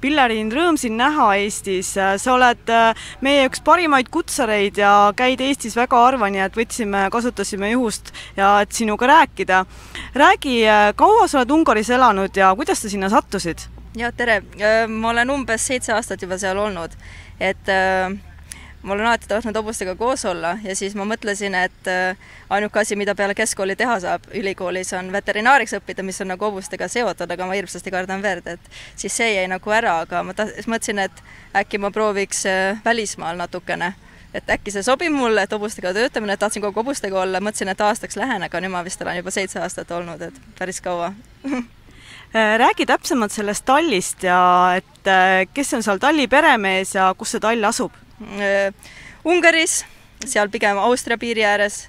Pilleriin, rõõm sind näha Eestis. Sa oled meie üks parimaid kutsareid ja käid Eestis väga harva, nii et kasutasime juhust ja et sinuga rääkida. Räägi, kaua sa oled Ungaris elanud ja kuidas sa sinna sattusid? Ja, tere! Ma olen umbes 7 aastat juba seal olnud, et ma olen alati tahtnud hobustega koos olla ja siis ma mõtlesin, et ainuke asi, mida peale keskkooli teha saab ülikoolis, on veterinaariks õppida, mis on nagu hobustega seotud, aga ma hirmsasti kardan verd, et siis see jäi nagu ära, aga ma mõtlesin, et äkki ma prooviks välismaal natukene, et äkki see sobib mulle, et hobustega töötamine, et tahtsin kogu hobustega olla, mõtlesin, et aastaks lähen, aga nüüd ma vist olen juba 7 aastat olnud, et päris kaua. Räägi täpsemalt sellest tallist ja et kes on seal talli peremees ja kus see tall asub? Ungaris, seal pigem Austria piiri ääres,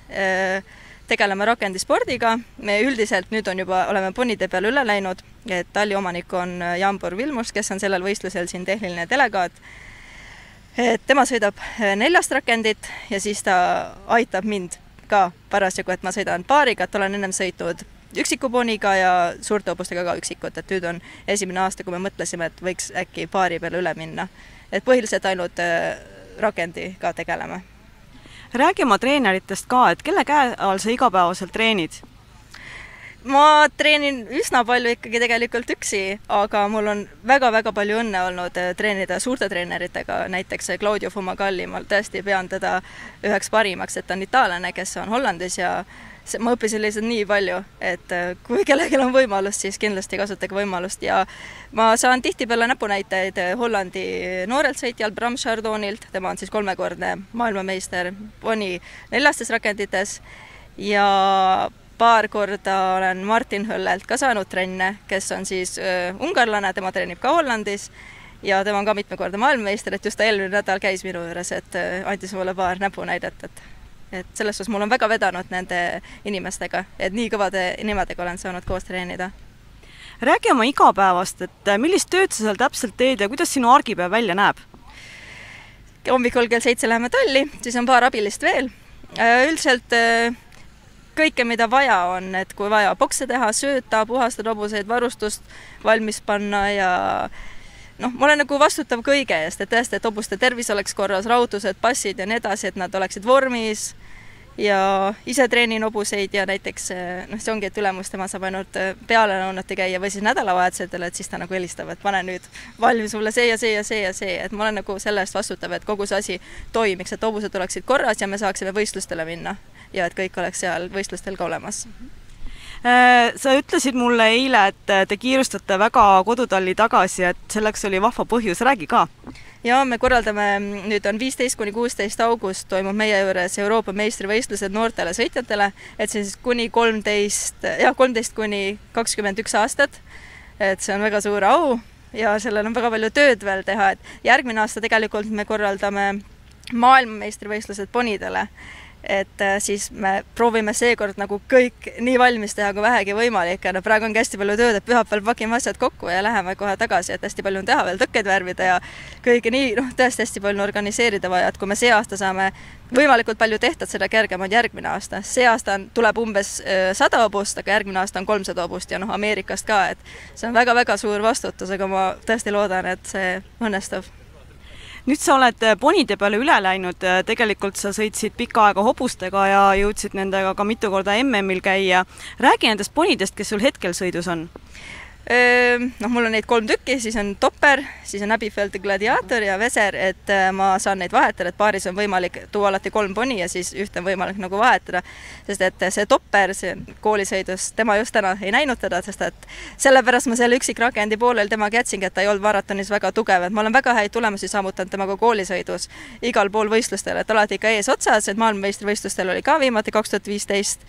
tegeleme rakendispordiga. Me üldiselt nüüd oleme ponide peal üle läinud, et talli omanik on Jambor Vilmus, kes on sellel võistlusel siin tehniline delegaat. Tema sõidab 4 rakendit ja siis ta aitab mind ka parasjagu, et ma sõidan paariga, et olen ennem sõitnud üksikuponiga ja suurte hobustega ka üksikut, et nüüd on esimene aasta, kui me mõtlesime, et võiks äkki paari peale üle minna. Et põhiliselt ainult rakendiga tegeleme. Räägi oma treeneritest ka, et kelle käe all sa igapäevaselt treenid? Ma treenin üsna palju ikkagi tegelikult üksi, aga mul on väga-väga palju õnne olnud treenida suurte treeneritega, näiteks Claudio Fumagalli, ma tõesti pean teda üheks parimaks, et ta on itaallane, kes on Hollandis ja ma õppisin lihtsalt nii palju, et kui kellelgi on võimalust, siis kindlasti kasutage võimalust ja ma saan tihtipeale näpunäiteid Hollandi noorelt sõitjalt Bram Chardonilt, tema on siis 3-kordne maailmameister poni 4 rakendites ja paar korda olen Martin Höllelt ka saanud trenne, kes on siis ungarlane, tema treenib ka Hollandis ja tema on ka mitmekordne maailmameister, et just ta eelmine nädal käis minu juures, et andis mulle paar näpunäidet, et selles suhtes mul on väga vedanud nende inimestega, et nii kõvade nimedega olen saanud koos treenida. Räägi oma igapäevast, et millist tööd sa seal täpselt teed ja kuidas sinu argipäev välja näeb? Hommikul kell 7 läheme talli, siis on paar abilist veel. Üldiselt kõike, mida vaja on, et kui vaja bokse teha, sööta, puhastada hobuseid, varustust valmis panna ja ma olen nagu vastutav kõige eest, et tõesti, et hobuste tervis oleks korras, raudused, passid ja nii edasi, et nad oleksid vormis ja ise treenin hobuseid ja näiteks see ongi, et ülemus tema saab ainult peale nõunati käia või siis nädalavahetsedel, et siis ta nagu helistab, et pane nüüd valmis mulle see ja see ja see ja see, et ma olen nagu selle eest vastutav, et kogu see asi toimiks, et hobused oleksid korras ja me saaksime võistlustele minna ja et kõik oleks seal võistlustel ka olemas. Sa ütlesid mulle eile, et te kiirustate väga kodutalli tagasi, et selleks oli vahva põhjus, räägi ka. Ja me korraldame, nüüd on 15–16 august toimub meie juures Euroopa meistrivõistlused noortele sõitjatele, et see siis kuni 13–21 aastat, et see on väga suur au ja sellel on väga palju tööd veel teha, et järgmine aasta tegelikult me korraldame maailmameistrivõistlused ponidele, et siis me proovime seekord nagu kõik nii valmis teha, kui vähegi võimalik ja praegu on hästi palju tööd, et pühapäeval pakime asjad kokku ja läheme kohe tagasi, et hästi palju on teha veel tõkkeid värvida ja kõige nii, tõesti hästi palju organiseerida vaja, et kui me see aasta saame võimalikult palju tehtud, seda kergem on järgmine aasta. See aasta tuleb umbes 100 hobust, aga järgmine aasta on 300 hobust ja Ameerikast ka, et see on väga-väga suur vastutus, aga ma tõesti loodan, et see õnnestub. Nüüd sa oled ponide peale üle läinud, tegelikult sa sõitsid pikka aega hobustega ja jõudsid nendega ka mitu korda MM-il käia. Räägi nendest ponidest, kes sul hetkel sõidus on? Mul on neid 3 tükki, siis on Topper, siis on Abifeldt Gladiator ja Veser, et ma saan neid vahetada, et paaris on võimalik tuua alati 3 poni ja siis ühte on võimalik nagu vahetada, sest et see Topper, see koolisõidus, tema just täna ei näinud teda, sest et sellepärast ma selle üksikrakendi poolel temaga jätsingi, et ta ei olnud maratonis väga tugev, et ma olen väga häid tulemusi saavutanud temaga koolisõidus igal pool võistlustel, et alati ikka ees otsas, et maailmameistrivõistlustel oli ka viimati 2015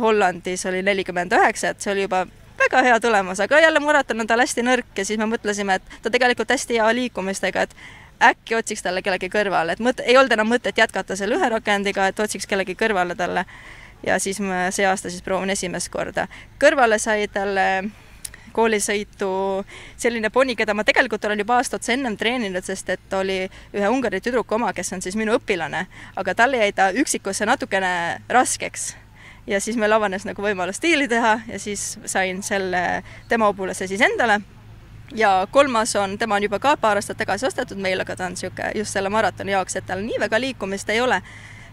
Hollandis oli 49, et see oli juba väga hea tulemus, aga jälle maraton on tal hästi nõrk ja siis me mõtlesime, et ta tegelikult hästi hea liikumistega, et äkki otsiks talle kellegi kõrvale, et ei olnud enam mõtet jätkata selle 1 rakendiga, et otsiks kellegi kõrvale talle ja siis ma see aasta siis proovin esimest korda. Kõrvale sai talle koolisõitu selline poni, keda ma tegelikult olen juba aasta otsa ennem treeninud, sest et oli ühe Ungari tüdruku oma, kes on siis minu õpilane, aga talle jäi ta üksikusse natukene raskeks. Ja siis meil avanes nagu võimalus stiili teha ja siis sain selle tema hobulase siis endale ja kolmas on, tema on juba ka paar aastat tagasi ostetud meil, aga ta on siuke just selle maratoni jaoks, et tal nii väga liikumist ei ole,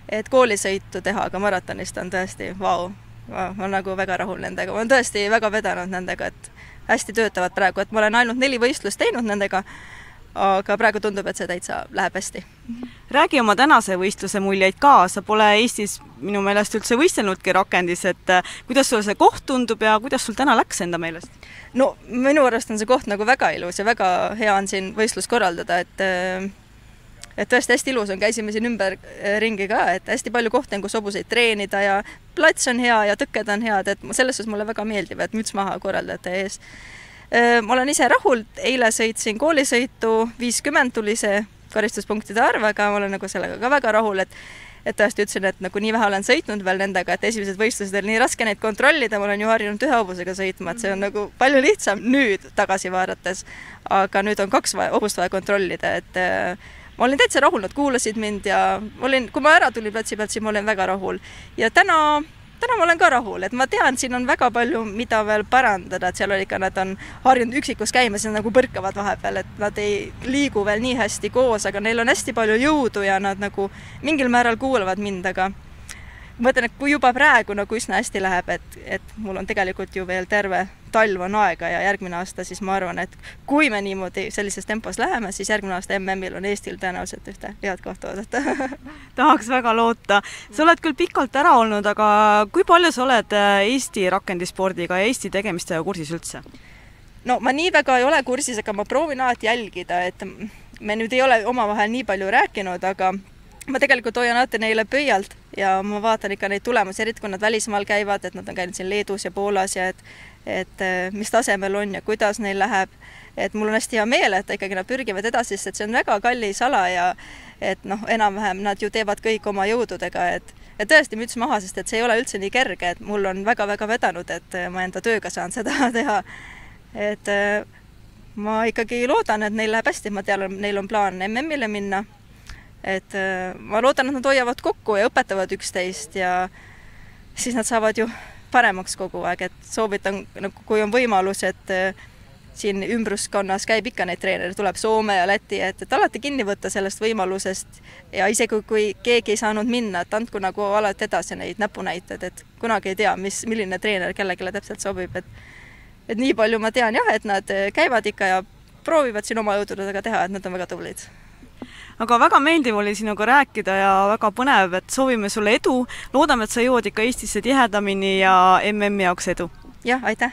et koolisõitu teha, aga maratonist on tõesti vau. Ma olen nagu väga rahul nendega, ma olen tõesti väga vedanud nendega, et hästi töötavad praegu, et ma olen ainult 4 võistlust teinud nendega, aga praegu tundub, et see täitsa läheb hästi. Räägi oma tänase võistluse muljeid ka, sa pole Eestis minu meelest üldse võistelnudki rakendis, et kuidas sul see koht tundub ja kuidas sul täna läks enda meelest? No minu arust on see koht nagu väga ilus ja väga hea on siin võistlus korraldada, et tõesti hästi ilus on, käisime siin ümber ringi ka, et hästi palju kohti on, kus hobuseid treenida ja plats on hea ja tõkked on head, et selles suhtes mulle väga meeldib, et müts maha korraldajate ees. Ma olen ise rahul, eile sõitsin koolisõitu, 50 tuli see karistuspunktide arv, aga ma olen nagu sellega ka väga rahul, et tõesti ütlesin, et nagu nii vähe olen sõitnud veel nendega, et esimesed võistlused oli nii raske neid kontrollida, ma olen ju harjunud 1 hobusega sõitma, et see on nagu palju lihtsam nüüd tagasi vaadates, aga nüüd on 2 hobust vaja kontrollida, et ma olin täitsa rahul, nad kuulasid mind ja kui ma ära tulin platsi pealt, siis ma olin väga rahul ja täna ma olen ka rahul, et ma tean, siin on väga palju, mida veel parandada, et seal oli ikka, nad on harjunud üksikus käima, siis nad nagu põrkavad vahepeal, et nad ei liigu veel nii hästi koos, aga neil on hästi palju jõudu ja nad nagu mingil määral kuulavad mind, aga mõtlen, et kui juba praegu nagu üsna hästi läheb, et mul on tegelikult ju veel terve talv on aega ja järgmine aasta siis ma arvan, et kui me niimoodi sellises tempos läheme, siis järgmine aasta MM-il on Eestil tõenäoliselt ühte head kohta oodata. Tahaks väga loota. Sa oled küll pikalt ära olnud, aga kui palju sa oled Eesti rakendispordiga ja Eesti tegemistega kursis üldse? No ma nii väga ei ole kursis, aga ma proovin alati jälgida, et me nüüd ei ole omavahel nii palju rääkinud, aga ma tegelikult hoian alati neile pöialt ja ma vaatan ikka neid tulemusi, eriti kui nad välismaal käivad, et nad on käinud siin Leedus ja Poolas ja et mis tasemel on ja kuidas neil läheb. Et mul on hästi hea meel, et ikkagi nad pürgivad edasi, sest see on väga kallis ala ja et noh, enam-vähem nad ju teevad kõik oma jõududega, et tõesti müts maha, sest et see ei ole üldse nii kerge, et mul on väga-väga vedanud, et ma enda tööga saan seda teha. Et ma ikkagi loodan, et neil läheb hästi, ma tean, neil on plaan MM-ile minna. Et ma loodan, et nad hoiavad kokku ja õpetavad üksteist ja siis nad saavad ju paremaks kogu aeg, et soovitan, kui on võimalus, et siin ümbruskonnas käib ikka neid treenereid, tuleb Soome ja Läti, et alati kinni võtta sellest võimalusest ja isegi kui keegi ei saanud minna, et andku nagu alati edasi neid näpunäited, et kunagi ei tea, milline treener kellelegi täpselt sobib, et nii palju ma tean jah, et nad käivad ikka ja proovivad siin oma jõududega teha, et nad on väga tublid. Aga väga meeldiv oli sinuga rääkida ja väga põnev, et soovime sulle edu. Loodame, et sa jõuad ikka Eestisse tihedamini ja MM-i jaoks edu. Jah, aitäh!